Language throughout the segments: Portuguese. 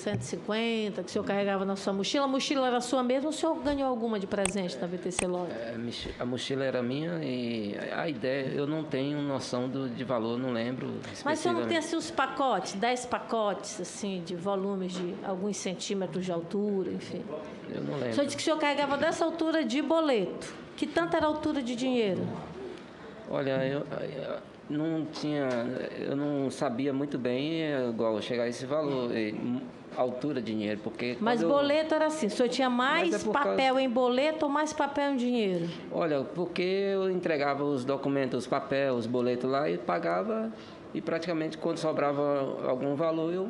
150 que o senhor carregava na sua mochila. A mochila era sua mesmo ou o senhor ganhou alguma de presente da VTC Loja? A mochila era minha e a ideia, eu não tenho noção de valor, não lembro. Mas o senhor não tem assim os pacotes, 10 pacotes assim, de volumes de alguns centímetros de altura, enfim? Eu não lembro. O senhor disse que o senhor carregava dessa altura de boleto. Que tanto era a altura de dinheiro? Olha, eu não sabia muito bem igual chegar a esse valor, altura de dinheiro, porque... Mas boleto era assim, o senhor tinha mais papel em boleto ou mais papel em dinheiro? Olha, porque eu entregava os documentos, os papéis, os boletos lá e pagava, e praticamente quando sobrava algum valor,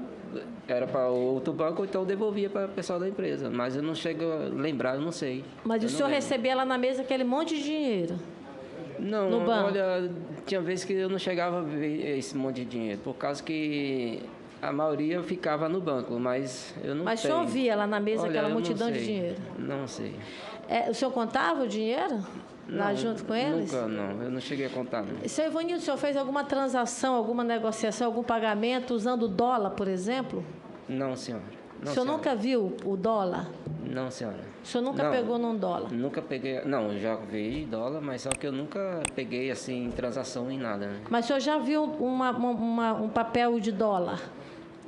era para outro banco, ou então devolvia para o pessoal da empresa. Mas eu não chego a lembrar, eu não sei. Mas o senhor recebia lá na mesa aquele monte de dinheiro? Não, no banco? Olha, tinha vezes que eu não chegava a ver esse monte de dinheiro, por causa que a maioria ficava no banco, mas eu não Mas tenho. o senhor via lá na mesa aquela multidão de dinheiro? Não sei. O senhor contava o dinheiro? Lá junto com eles? Nunca, não. Eu não cheguei a contar. Não. Seu Ivanildo, o senhor fez alguma transação, alguma negociação, algum pagamento usando dólar, por exemplo? Não, senhora. Não, o senhor senhora. nunca viu o dólar? Não, senhora. O senhor nunca pegou num dólar? Nunca peguei. Não, já vi dólar, mas só que eu nunca peguei assim transação em nada. Né? Mas o senhor já viu um papel de dólar?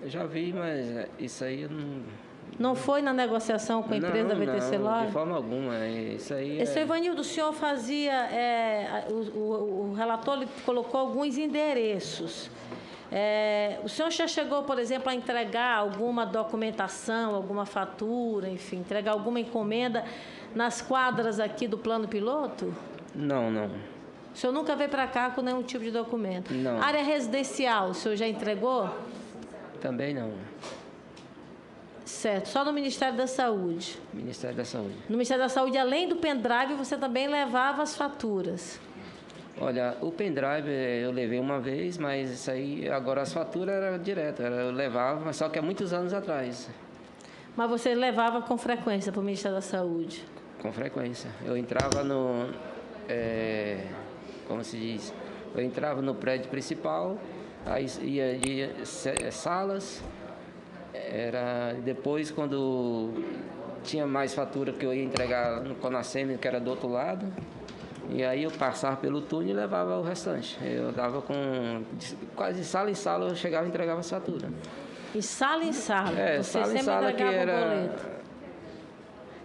Eu já vi, mas isso aí eu não... Não foi na negociação com a empresa da VTC Loja? Não, de forma alguma. Isso aí Seu Ivanildo, o senhor fazia... o relator colocou alguns endereços. O senhor já chegou, por exemplo, a entregar alguma documentação, alguma fatura, enfim, entregar alguma encomenda nas quadras aqui do plano piloto? Não. O senhor nunca veio para cá com nenhum tipo de documento? Não. Área residencial, o senhor já entregou? Também não. Certo, só no Ministério da Saúde. Ministério da Saúde. No Ministério da Saúde, além do pendrive, você também levava as faturas? Olha, o pendrive eu levei uma vez, mas isso aí, agora as faturas eram direto, eu levava, mas só que há muitos anos atrás. Mas você levava com frequência para o Ministério da Saúde? Com frequência. Eu entrava no... como se diz? Eu entrava no prédio principal, aí ia de salas, depois quando tinha mais fatura que eu ia entregar no Conasemi, que era do outro lado, e aí eu passava pelo túnel e levava o restante. Eu dava quase sala em sala, eu chegava e entregava a fatura. E sala em sala? Você sala sempre em sala entregava que era... um boleto?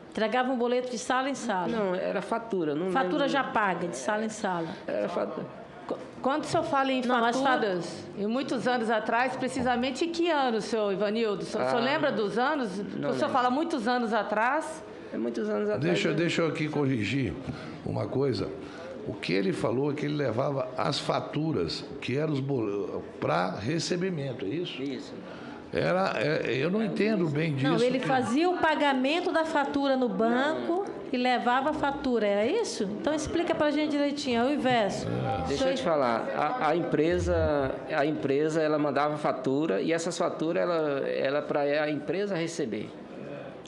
Entregava um boleto de sala em sala? Não, era fatura. Não fatura lembro... já paga, de sala em sala? Era fatura. Quando o senhor fala em faturas, e muitos anos atrás, precisamente em que ano, senhor Ivanildo? O senhor lembra dos anos? O senhor fala muitos anos atrás? É muitos anos atrás. Deixa eu aqui corrigir uma coisa. O que ele falou é que ele levava as faturas, que eram os para recebimento, é isso? Isso. Eu não entendo bem disso. Não, ele fazia o pagamento da fatura no banco e levava a fatura, era isso? Então explica pra gente direitinho, é o inverso. Deixa eu te falar, a empresa ela mandava fatura e essas faturas ela para a empresa receber.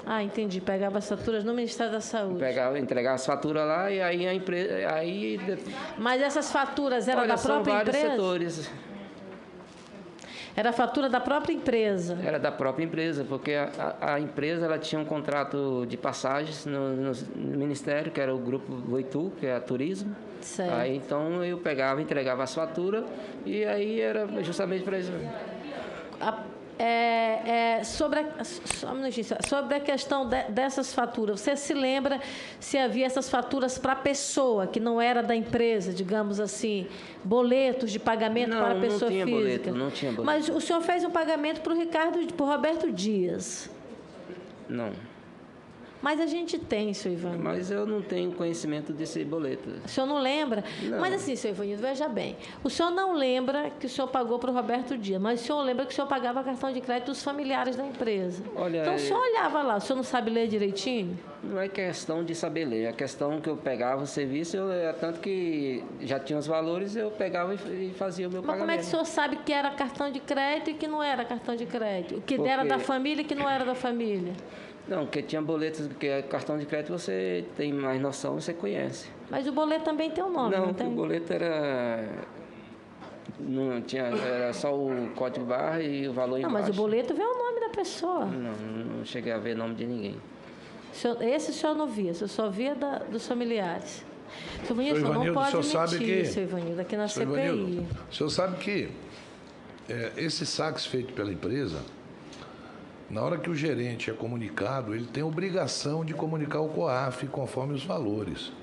Ah, entendi. Pegava as faturas no Ministério da Saúde. Entregava as faturas lá e aí a empresa... Mas essas faturas eram da própria empresa? São vários setores. Era a fatura da própria empresa? Era da própria empresa, porque a empresa ela tinha um contrato de passagens no Ministério, que era o Grupo Voitu, que é a Turismo. Certo. Aí então eu pegava, entregava as faturas e aí era justamente para isso. Sobre a questão dessas faturas, você se lembra se havia essas faturas para a pessoa, que não era da empresa, digamos assim, boletos de pagamento para a pessoa física? Não tinha boleto. Mas o senhor fez um pagamento para o Roberto Dias? Não. Mas a gente tem, seu Ivanildo. Mas eu não tenho conhecimento desse boleto. O senhor não lembra? Não. Mas assim, seu Ivanildo, veja bem. O senhor não lembra que o senhor pagou para o Roberto Dias, mas o senhor lembra que o senhor pagava cartão de crédito dos familiares da empresa. Olha, então o senhor olhava lá, o senhor não sabe ler direitinho? Não é questão de saber ler, é questão que eu pegava o serviço, tanto que já tinha os valores, eu pegava e fazia o meu pagamento. Mas como é que o senhor sabe que era cartão de crédito e que não era cartão de crédito? O que era da família e que não era da família? Não, porque tinha boletos, que é cartão de crédito, você tem mais noção, você conhece. Mas o boleto também tem um nome, não tem? O boleto era... Não tinha, era só o código de barra e o valor embaixo. Não, mas o boleto vê o nome da pessoa. Não cheguei a ver nome de ninguém. Esse o senhor não via, o senhor só via dos familiares. Seu Ivanildo, o senhor não pode mentir, seu Ivanildo, aqui na CPI. Ivanildo, o senhor sabe que esses saques feitos pela empresa, na hora que o gerente é comunicado, ele tem obrigação de comunicar ao COAF conforme os valores.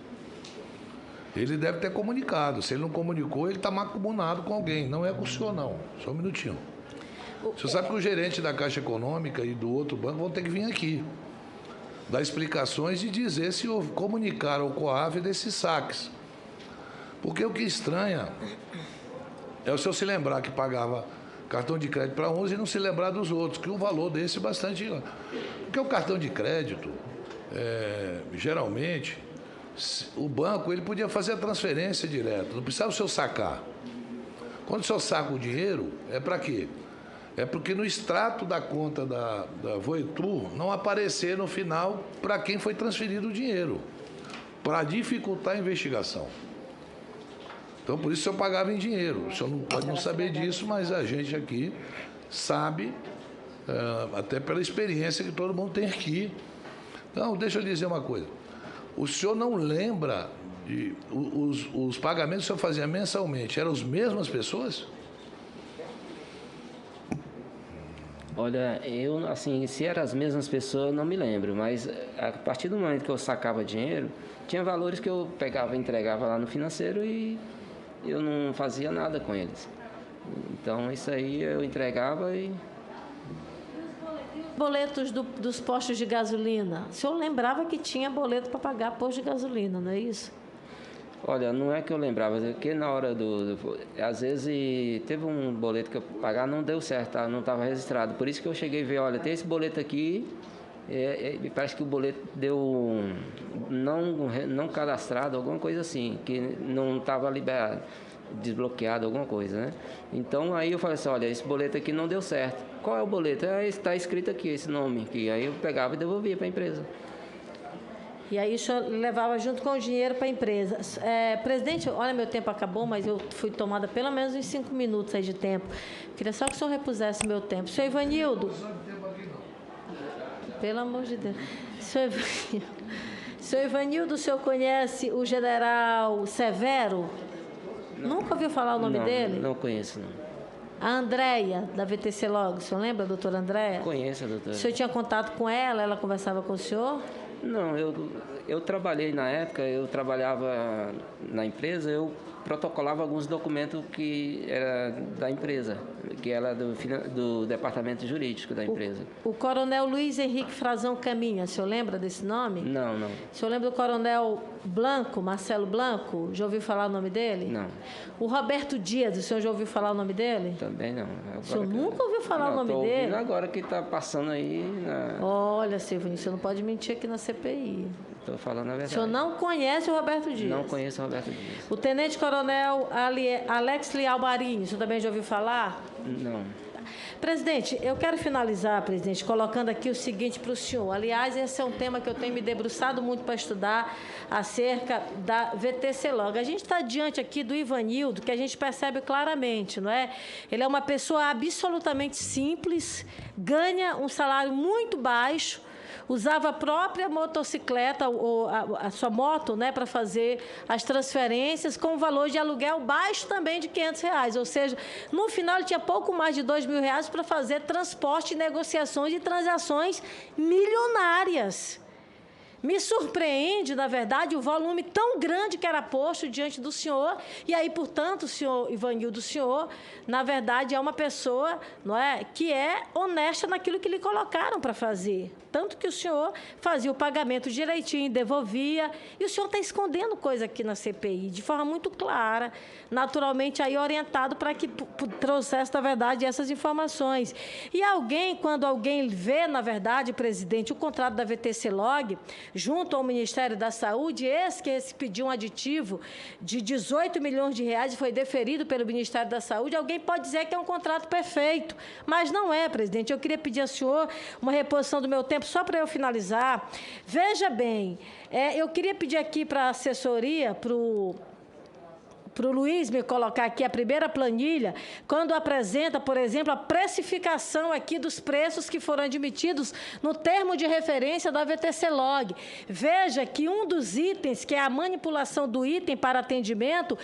Ele deve ter comunicado. Se ele não comunicou, ele está mancomunado com alguém. Não é com o senhor, não. Só um minutinho. O senhor sabe que o gerente da Caixa Econômica e do outro banco vão ter que vir aqui dar explicações e dizer se comunicaram ao COAF desses saques. Porque o que estranha é o senhor se lembrar que pagava cartão de crédito para uns e não se lembrar dos outros, que o valor desse é bastante... Porque o cartão de crédito, geralmente, o banco ele podia fazer a transferência direto, não precisava o senhor sacar. Quando o senhor saca o dinheiro, é para quê? É porque no extrato da conta da Voitur não aparecer no final para quem foi transferido o dinheiro, para dificultar a investigação. Então, por isso o senhor pagava em dinheiro. O senhor não pode não saber disso, mas a gente aqui sabe, até pela experiência que todo mundo tem aqui. Então, deixa eu dizer uma coisa. O senhor não lembra de... Os pagamentos que o senhor fazia mensalmente eram as mesmas pessoas? Olha, eu, assim, se eram as mesmas pessoas, eu não me lembro, mas a partir do momento que eu sacava dinheiro, tinha valores que eu pegava e entregava lá no financeiro e eu não fazia nada com eles. Então, isso aí eu entregava e... Boletos dos postos de gasolina. O senhor lembrava que tinha boleto para pagar posto de gasolina, não é isso? Olha, não é que eu lembrava, é que na hora às vezes teve um boleto que eu pagar, não deu certo, tá? Não estava registrado. Por isso que eu cheguei a ver, olha, tem esse boleto aqui, parece que o boleto deu não cadastrado, alguma coisa assim, que não estava liberado, desbloqueado, alguma coisa, né? Então aí eu falei assim, olha, esse boleto aqui não deu certo. Qual é o boleto? Está escrito aqui, esse nome aqui. Aí eu pegava e devolvia para a empresa. E aí o senhor levava junto com o dinheiro para a empresa. Presidente, olha, meu tempo acabou, mas eu fui tomada pelo menos uns 5 minutos aí de tempo. Queria só que o senhor repusesse meu tempo. Senhor Ivanildo. Pelo amor de Deus. Senhor Ivanildo, o senhor conhece o general Severo? Não. Nunca ouviu falar o nome dele? Não conheço, não. A Andréia, da VTC Log, o senhor lembra, doutora Andréia? Conheço, doutora. O senhor tinha contato com ela conversava com o senhor? Não, eu trabalhei na época, eu trabalhava na empresa, eu protocolava alguns documentos que era da empresa, que era do departamento jurídico da empresa. O coronel Luiz Henrique Frazão Caminha, o senhor lembra desse nome? Não. O senhor lembra do coronel Blanco, Marcelo Blanco? Já ouviu falar o nome dele? Não. O Roberto Dias, o senhor já ouviu falar o nome dele? Também não. O senhor nunca ouviu falar o nome dele? Agora que está passando aí... Olha, Silvinho, você não pode mentir aqui na CPI. Estou falando a verdade. O senhor não conhece o Roberto Dias? Não conheço o Roberto Dias. O tenente-coronel Alex Lial Marinho, o senhor também já ouviu falar? Não. Presidente, eu quero finalizar, presidente, colocando aqui o seguinte para o senhor. Aliás, esse é um tema que eu tenho me debruçado muito para estudar acerca da VTC Log. A gente está diante aqui do Ivanildo, que a gente percebe claramente, não é? Ele é uma pessoa absolutamente simples, ganha um salário muito baixo, usava a própria motocicleta, ou a sua moto, né, para fazer as transferências com um valor de aluguel baixo também de R$500. Ou seja, no final ele tinha pouco mais de R$2.000 para fazer transporte, negociações e transações milionárias. Me surpreende, na verdade, o volume tão grande que era posto diante do senhor. E aí, portanto, o senhor Ivanildo, o senhor, na verdade, é uma pessoa, não é, que é honesta naquilo que lhe colocaram para fazer. Tanto que o senhor fazia o pagamento direitinho, devolvia. E o senhor está escondendo coisa aqui na CPI, de forma muito clara, naturalmente aí orientado para que trouxesse, na verdade, essas informações. E quando alguém vê, na verdade, presidente, o contrato da VTC Log, junto ao Ministério da Saúde, esse pediu um aditivo de R$18 milhões e foi deferido pelo Ministério da Saúde, alguém pode dizer que é um contrato perfeito, mas não é, presidente. Eu queria pedir ao senhor uma reposição do meu tempo, só para eu finalizar. Veja bem, eu queria pedir aqui para a assessoria, para o o Luiz me colocar aqui a primeira planilha, quando apresenta, por exemplo, a precificação aqui dos preços que foram admitidos no termo de referência da VTC-Log. Veja que um dos itens, que é a manipulação do item para atendimento,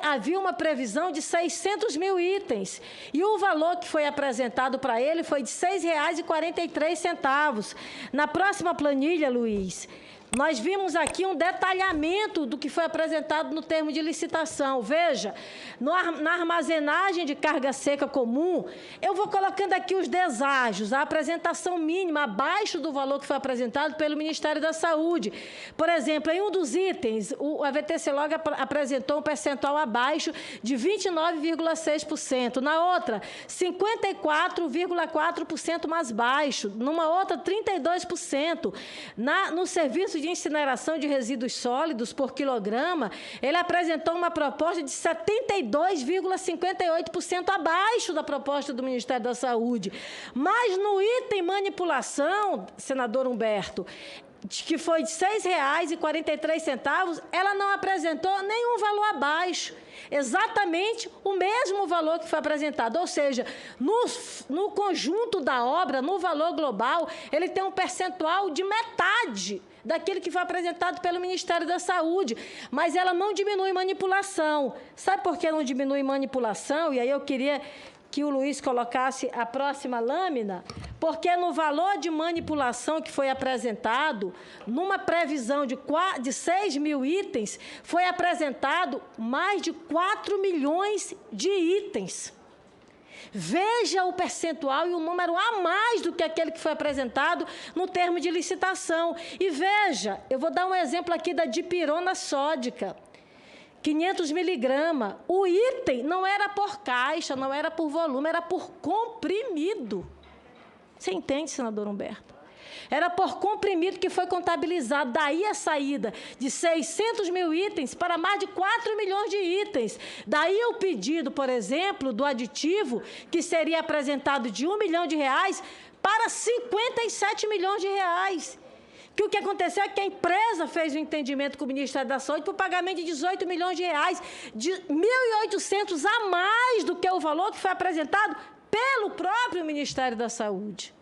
havia uma previsão de 600 mil itens. E o valor que foi apresentado para ele foi de R$ 6,43. Na próxima planilha, Luiz, nós vimos aqui um detalhamento do que foi apresentado no termo de licitação. Veja, na armazenagem de carga seca comum, eu vou colocando aqui os deságios, a apresentação mínima abaixo do valor que foi apresentado pelo Ministério da Saúde. Por exemplo, em um dos itens, a VTC-Log apresentou um percentual abaixo de 29,6%. Na outra, 54,4% mais baixo. Numa outra, 32%. No serviço de incineração de resíduos sólidos por quilograma, ele apresentou uma proposta de 72,58% abaixo da proposta do Ministério da Saúde. Mas no item manipulação, senador Humberto, que foi de R$ 6,43, ela não apresentou nenhum valor abaixo. Exatamente o mesmo valor que foi apresentado. Ou seja, no conjunto da obra, no valor global, ele tem um percentual de metade daquilo que foi apresentado pelo Ministério da Saúde, mas ela não diminui manipulação. Sabe por que não diminui manipulação? E aí eu queria que o Luiz colocasse a próxima lâmina, porque no valor de manipulação que foi apresentado, numa previsão de 6 mil itens, foi apresentado mais de 4 milhões de itens. Veja o percentual e o número a mais do que aquele que foi apresentado no termo de licitação. E veja, eu vou dar um exemplo aqui da dipirona sódica. 500 miligramas. O item não era por caixa, não era por volume, era por comprimido. Você entende, senador Humberto? Era por comprimido que foi contabilizado. Daí a saída de 600 mil itens para mais de 4 milhões de itens. Daí o pedido, por exemplo, do aditivo, que seria apresentado de R$ 1 milhão para 57 milhões de reais. Que o que aconteceu é que a empresa fez um entendimento com o Ministério da Saúde por pagamento de 18 milhões de reais, de 1.800 a mais do que o valor que foi apresentado pelo próprio Ministério da Saúde.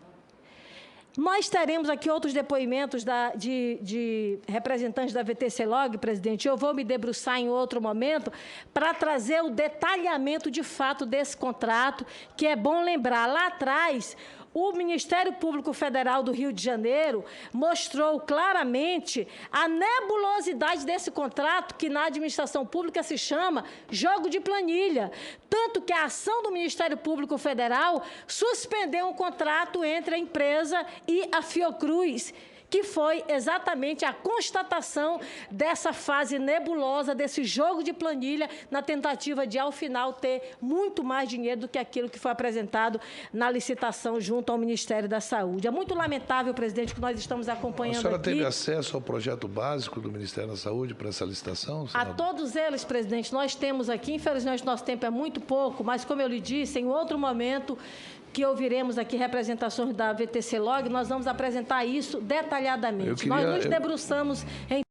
Nós teremos aqui outros depoimentos de representantes da VTC-Log, presidente. Eu vou me debruçar em outro momento para trazer o detalhamento de fato desse contrato, que é bom lembrar. Lá atrás, o Ministério Público Federal do Rio de Janeiro mostrou claramente a nebulosidade desse contrato, que na administração pública se chama jogo de planilha. Tanto que a ação do Ministério Público Federal suspendeu um contrato entre a empresa e a Fiocruz, que foi exatamente a constatação dessa fase nebulosa, desse jogo de planilha, na tentativa de, ao final, ter muito mais dinheiro do que aquilo que foi apresentado na licitação junto ao Ministério da Saúde. É muito lamentável, presidente, que nós estamos acompanhando aqui. A senhora teve acesso ao projeto básico do Ministério da Saúde para essa licitação, senador? A todos eles, presidente, nós temos aqui, infelizmente, nosso tempo é muito pouco, mas, como eu lhe disse, em outro momento que ouviremos aqui representações da VTC-Log, nós vamos apresentar isso detalhadamente. Nós nos debruçamos em